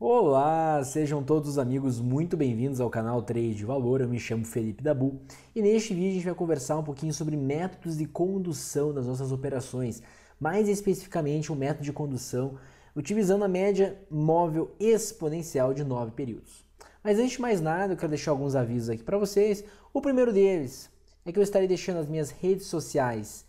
Olá, sejam todos os amigos muito bem-vindos ao canal Trade de Valor. Eu me chamo Felipe Dabu e neste vídeo a gente vai conversar um pouquinho sobre métodos de condução das nossas operações, mais especificamente o método de condução utilizando a média móvel exponencial de 9 períodos. Mas antes de mais nada, eu quero deixar alguns avisos aqui para vocês. O primeiro deles é que eu estarei deixando as minhas redes sociais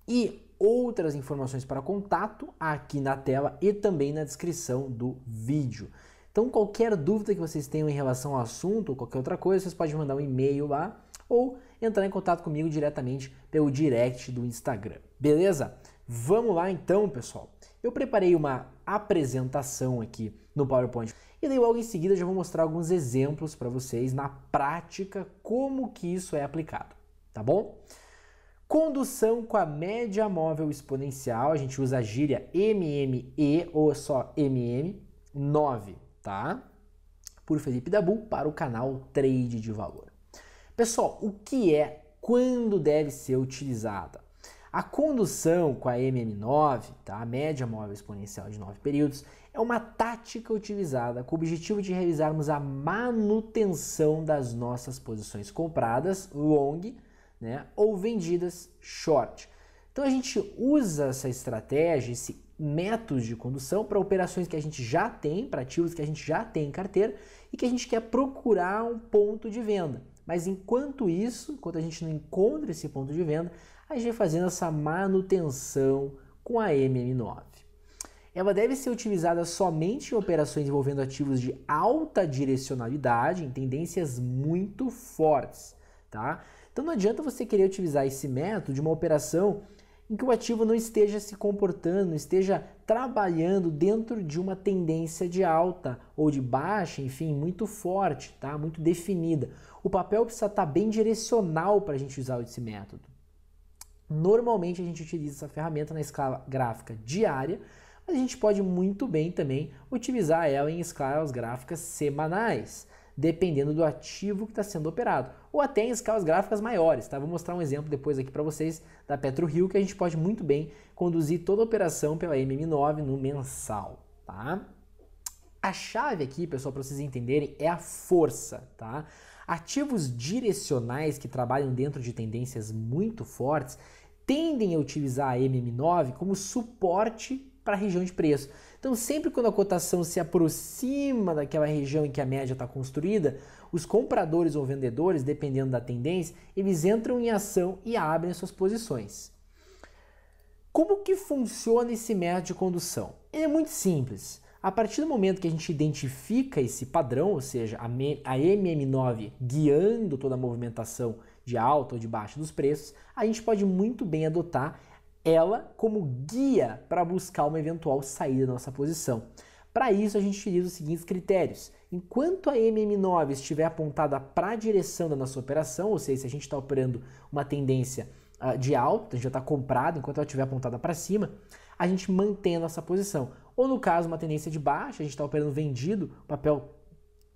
e outras informações para contato aqui na tela e também na descrição do vídeo. Então qualquer dúvida que vocês tenham em relação ao assunto ou qualquer outra coisa, vocês podem mandar um e-mail lá ou entrar em contato comigo diretamente pelo direct do Instagram. Beleza? Vamos lá então, pessoal. Eu preparei uma apresentação aqui no PowerPoint e daí logo em seguida já vou mostrar alguns exemplos para vocês na prática como que isso é aplicado, tá bom? Condução com a média móvel exponencial, a gente usa a gíria MME ou só MM9, tá? Por Felipe Dabu para o canal Trade de Valor. Pessoal, o que é, quando deve ser utilizada? A condução com a MM9, tá? A média móvel exponencial de 9 períodos, é uma tática utilizada com o objetivo de realizarmos a manutenção das nossas posições compradas long, né, ou vendidas short. Então a gente usa essa estratégia, esse método de condução para operações que a gente já tem, para ativos que a gente já tem em carteira e que a gente quer procurar um ponto de venda. Mas enquanto a gente não encontra esse ponto de venda, a gente vai fazendo essa manutenção com a MM9. Ela deve ser utilizada somente em operações envolvendo ativos de alta direcionalidade, em tendências muito fortes, tá? Então não adianta você querer utilizar esse método de uma operação em que o ativo não esteja se comportando, não esteja trabalhando dentro de uma tendência de alta ou de baixa, enfim, muito forte, tá? Muito definida. O papel precisa estar bem direcional para a gente usar esse método. Normalmente a gente utiliza essa ferramenta na escala gráfica diária, mas a gente pode muito bem também utilizar ela em escalas gráficas semanais, dependendo do ativo que está sendo operado, ou até em escalas gráficas maiores, tá? Vou mostrar um exemplo depois aqui para vocês da PetroRio, que a gente pode muito bem conduzir toda a operação pela MM9 no mensal, tá? A chave aqui, pessoal, para vocês entenderem, é a força, tá? Ativos direcionais que trabalham dentro de tendências muito fortes tendem a utilizar a MM9 como suporte para a região de preço. Então sempre quando a cotação se aproxima daquela região em que a média está construída, os compradores ou vendedores, dependendo da tendência, eles entram em ação e abrem as suas posições. Como que funciona esse método de condução? Ele é muito simples. A partir do momento que a gente identifica esse padrão, ou seja, a MM9 guiando toda a movimentação de alta ou de baixa dos preços, a gente pode muito bem adotar ela como guia para buscar uma eventual saída da nossa posição. Para isso a gente utiliza os seguintes critérios. Enquanto a MM9 estiver apontada para a direção da nossa operação, ou seja, se a gente está operando uma tendência de alta, a gente já está comprado, enquanto ela estiver apontada para cima, a gente mantém a nossa posição. Ou no caso, uma tendência de baixa, a gente está operando vendido, o papel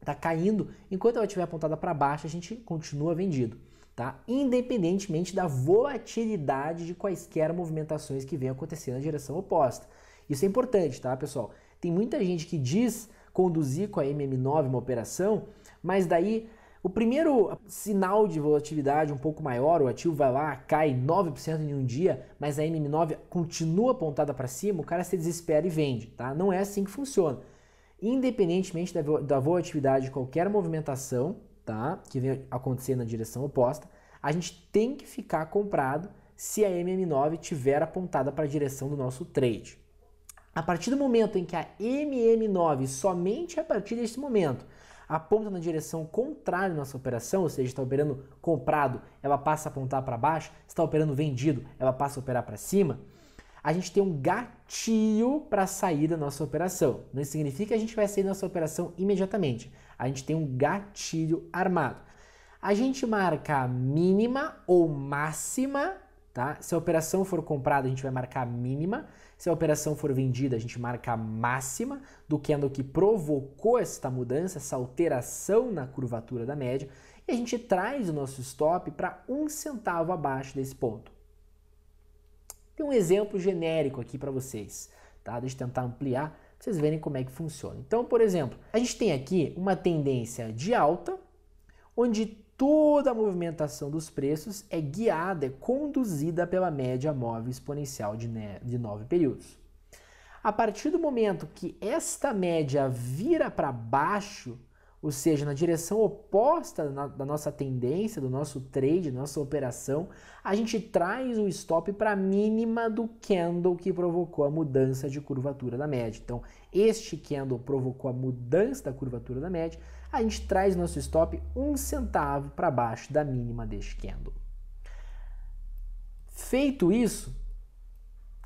está caindo, enquanto ela estiver apontada para baixo, a gente continua vendido, tá? Independentemente da volatilidade de quaisquer movimentações que venham acontecer na direção oposta. Isso é importante, tá, pessoal? Tem muita gente que diz conduzir com a MM9 uma operação, mas daí o primeiro sinal de volatilidade um pouco maior, o ativo vai lá, cai 9% em um dia, mas a MM9 continua apontada para cima, o cara se desespera e vende, tá? Não é assim que funciona. Independentemente da volatilidade de qualquer movimentação, tá, que venha acontecer na direção oposta, a gente tem que ficar comprado se a MM9 estiver apontada para a direção do nosso trade. A partir do momento em que a MM9, somente a partir desse momento, aponta na direção contrária da nossa operação, ou seja, está operando comprado, ela passa a apontar para baixo, está operando vendido, ela passa a operar para cima, a gente tem um gatilho para sair da nossa operação. Não significa que a gente vai sair da nossa operação imediatamente. A gente tem um gatilho armado. A gente marca a mínima ou máxima, tá? Se a operação for comprada, a gente vai marcar a mínima. Se a operação for vendida, a gente marca a máxima do candle que provocou esta mudança, essa alteração na curvatura da média. E a gente traz o nosso stop para 1 centavo abaixo desse ponto. Tem um exemplo genérico aqui para vocês, tá? Deixa eu tentar ampliar vocês verem como é que funciona. Então, por exemplo, a gente tem aqui uma tendência de alta, onde toda a movimentação dos preços é guiada, é conduzida pela média móvel exponencial de 9 períodos. A partir do momento que esta média vira para baixo, ou seja, na direção oposta da nossa tendência, do nosso trade, da nossa operação, a gente traz o stop para a mínima do candle que provocou a mudança de curvatura da média. Então, este candle provocou a mudança da curvatura da média, a gente traz nosso stop 1 centavo para baixo da mínima deste candle. Feito isso,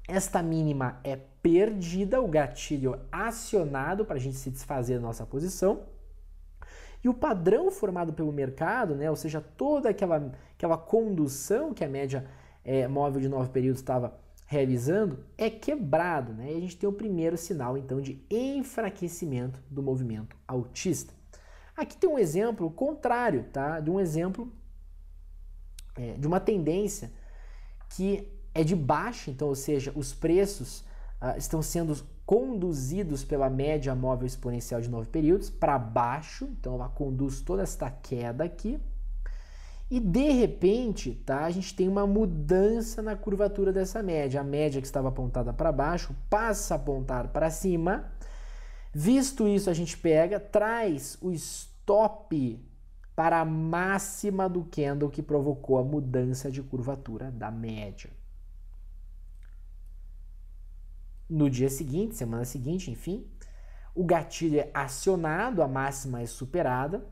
esta mínima é perdida, o gatilho acionado para a gente se desfazer da nossa posição. E o padrão formado pelo mercado, né, ou seja, toda aquela condução que a média móvel de 9 períodos estava realizando, é quebrado. Né? E a gente tem o primeiro sinal, então, de enfraquecimento do movimento altista. Aqui tem um exemplo contrário, tá? De um exemplo de uma tendência que é de baixa, então, ou seja, os preços estão sendo conduzidos pela média móvel exponencial de 9 períodos para baixo, então ela conduz toda esta queda aqui, e de repente, tá, a gente tem uma mudança na curvatura dessa média. A média que estava apontada para baixo passa a apontar para cima. Visto isso, a gente pega, traz o stop para a máxima do candle que provocou a mudança de curvatura da média. No dia seguinte, semana seguinte, enfim, o gatilho é acionado, a máxima é superada,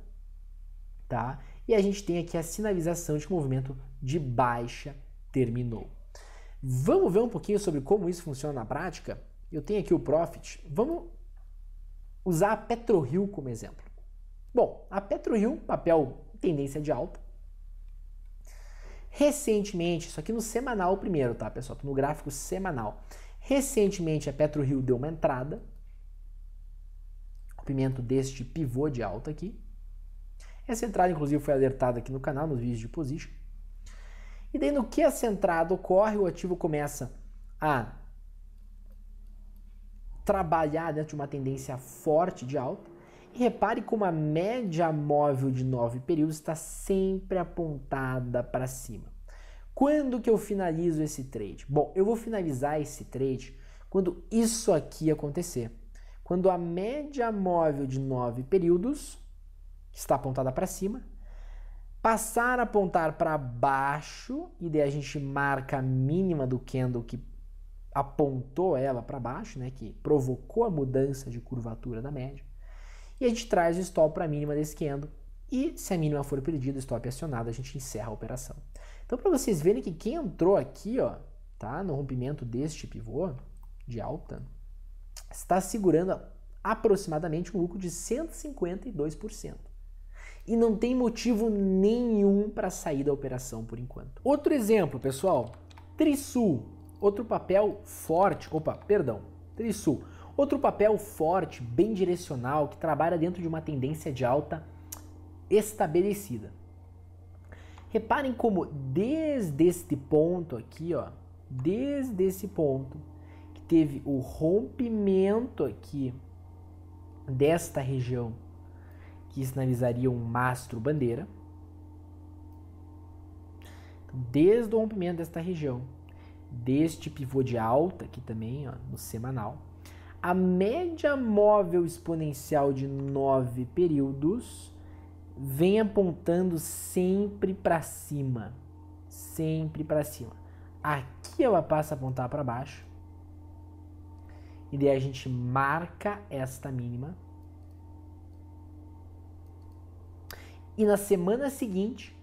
tá? E a gente tem aqui a sinalização de que o movimento de baixa terminou. Vamos ver um pouquinho sobre como isso funciona na prática? Eu tenho aqui o Profit. Vamos usar a PetroRio como exemplo. Bom, a PetroRio, papel tendência de alta. Recentemente, isso aqui no semanal primeiro, tá, pessoal? Tô no gráfico semanal. Recentemente, a PetroRio deu uma entrada, rompimento deste pivô de alta aqui. Essa entrada, inclusive, foi alertada aqui no canal, nos vídeos de position. E daí, no que essa entrada ocorre, o ativo começa a trabalhar dentro de uma tendência forte de alta. E repare como a média móvel de 9 períodos está sempre apontada para cima. Quando que eu finalizo esse trade? Bom, eu vou finalizar esse trade quando isso aqui acontecer. Quando a média móvel de 9 períodos, que está apontada para cima, passar a apontar para baixo, e daí a gente marca a mínima do candle que apontou ela para baixo, né, que provocou a mudança de curvatura da média, e a gente traz o stop para a mínima desse candle, e se a mínima for perdida, o stop é acionado, a gente encerra a operação. Então, para vocês verem que quem entrou aqui, ó, tá, no rompimento deste pivô de alta, está segurando aproximadamente um lucro de 152%. E não tem motivo nenhum para sair da operação por enquanto. Outro exemplo, pessoal, Trisul, outro papel forte, Trisul, outro papel forte, bem direcional, que trabalha dentro de uma tendência de alta estabelecida. Reparem como desde este ponto aqui, ó, desde esse ponto, que teve o rompimento aqui desta região, que sinalizaria um mastro bandeira, desde o rompimento desta região, deste pivô de alta aqui também, ó, no semanal, a média móvel exponencial de 9 períodos vem apontando sempre para cima, sempre para cima. Aqui ela passa a apontar para baixo, e daí a gente marca esta mínima, e na semana seguinte,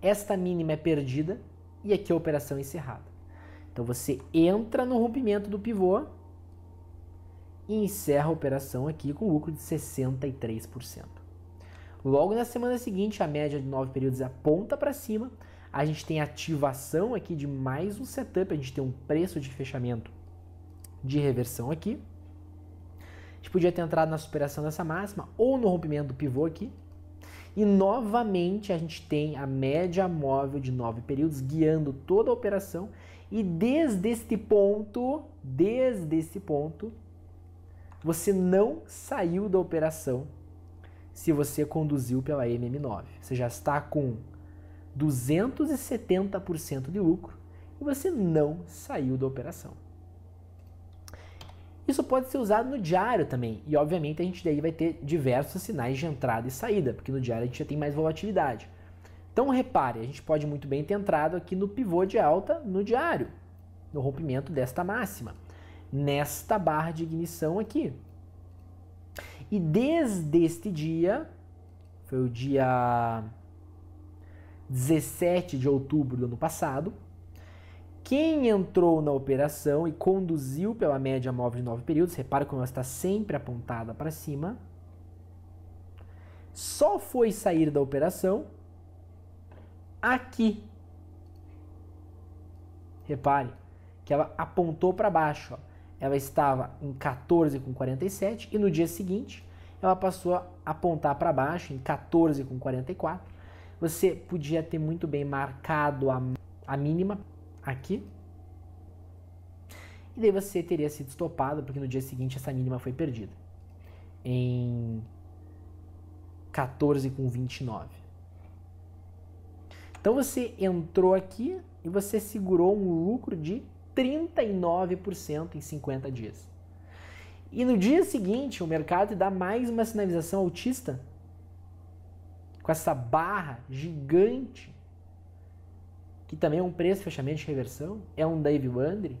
esta mínima é perdida e aqui a operação é encerrada. Então você entra no rompimento do pivô e encerra a operação aqui com lucro de 63%. Logo na semana seguinte, a média de 9 períodos aponta para cima, a gente tem ativação aqui de mais um setup, a gente tem um preço de fechamento de reversão aqui. A gente podia ter entrado na superação dessa máxima ou no rompimento do pivô aqui. E novamente a gente tem a média móvel de 9 períodos guiando toda a operação. E desde esse ponto, você não saiu da operação se você conduziu pela MM9. Você já está com 270% de lucro e você não saiu da operação. Isso pode ser usado no diário também, e obviamente a gente daí vai ter diversos sinais de entrada e saída, porque no diário a gente já tem mais volatilidade. Então repare, a gente pode muito bem ter entrado aqui no pivô de alta no diário, no rompimento desta máxima, nesta barra de ignição aqui. E desde este dia, foi o dia 17 de outubro do ano passado, quem entrou na operação e conduziu pela média móvel de 9 períodos, repara como ela está sempre apontada para cima, só foi sair da operação aqui. Repare que ela apontou para baixo. Ó. Ela estava em 14,47 e no dia seguinte ela passou a apontar para baixo em 14,44. Você podia ter muito bem marcado a mínima aqui. E daí você teria sido estopado, porque no dia seguinte essa mínima foi perdida. Em 14,29. Então você entrou aqui e você segurou um lucro de 39% em 50 dias. E no dia seguinte o mercado te dá mais uma sinalização altista com essa barra gigante, que também é um preço fechamento de reversão, é um Dave Wandry,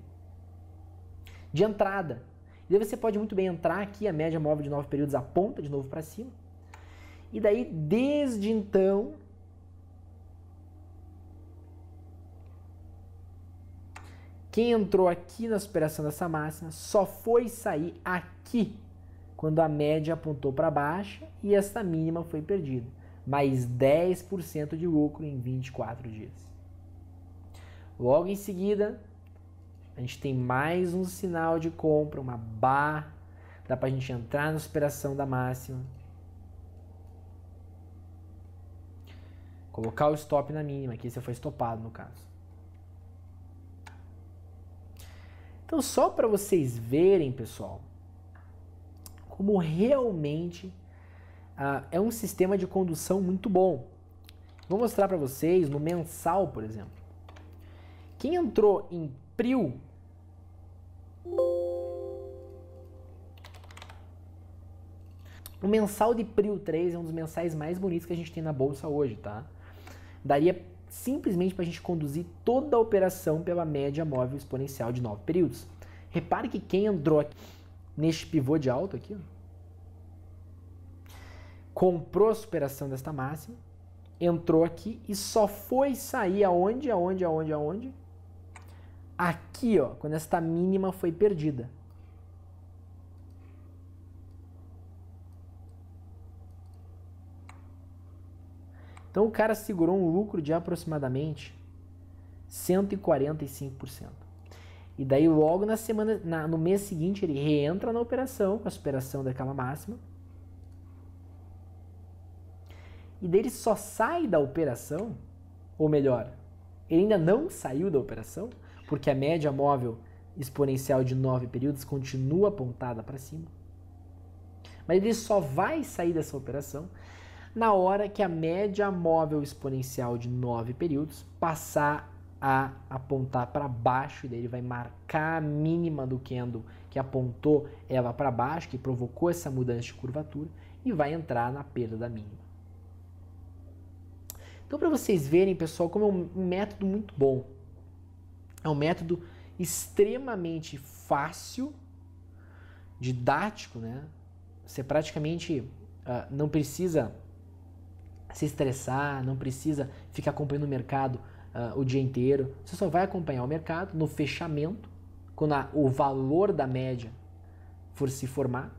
de entrada. E daí você pode muito bem entrar aqui, a média móvel de 9 períodos aponta de novo para cima. E daí, desde então, quem entrou aqui na superação dessa máxima só foi sair aqui, quando a média apontou para baixo e essa mínima foi perdida. Mais 10% de lucro em 24 dias. Logo em seguida, a gente tem mais um sinal de compra, uma barra, dá para a gente entrar na superação da máxima. Colocar o stop na mínima, aqui você foi estopado no caso. Então só para vocês verem, pessoal, como realmente é um sistema de condução muito bom. Vou mostrar para vocês no mensal, por exemplo. Quem entrou em PRIO, o mensal de PRIO 3 é um dos mensais mais bonitos que a gente tem na bolsa hoje, tá? Daria simplesmente para a gente conduzir toda a operação pela média móvel exponencial de 9 períodos. Repare que quem entrou aqui neste pivô de alto aqui, ó, comprou a superação desta máxima, entrou aqui e só foi sair aonde? Aqui, ó, quando esta mínima foi perdida. Então o cara segurou um lucro de aproximadamente 145%. E daí logo na semana, no mês seguinte ele reentra na operação, com a superação daquela máxima. E daí ele só sai da operação, ou melhor, ele ainda não saiu da operação, porque a média móvel exponencial de 9 períodos continua apontada para cima. Mas ele só vai sair dessa operação na hora que a média móvel exponencial de 9 períodos passar a apontar para baixo, e daí ele vai marcar a mínima do candle que apontou ela para baixo, que provocou essa mudança de curvatura, e vai entrar na perda da mínima. Então, para vocês verem, pessoal, como é um método muito bom. É um método extremamente fácil, didático, né? Você praticamente não precisa se estressar, não precisa ficar acompanhando o mercado o dia inteiro. Você só vai acompanhar o mercado no fechamento, quando o valor da média for se formar.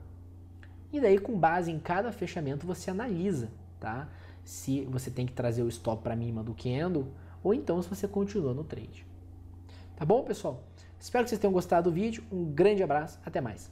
E daí, com base em cada fechamento, você analisa, tá? Se você tem que trazer o stop para mínima do candle, ou então se você continua no trade. Tá bom, pessoal? Espero que vocês tenham gostado do vídeo. Um grande abraço, até mais.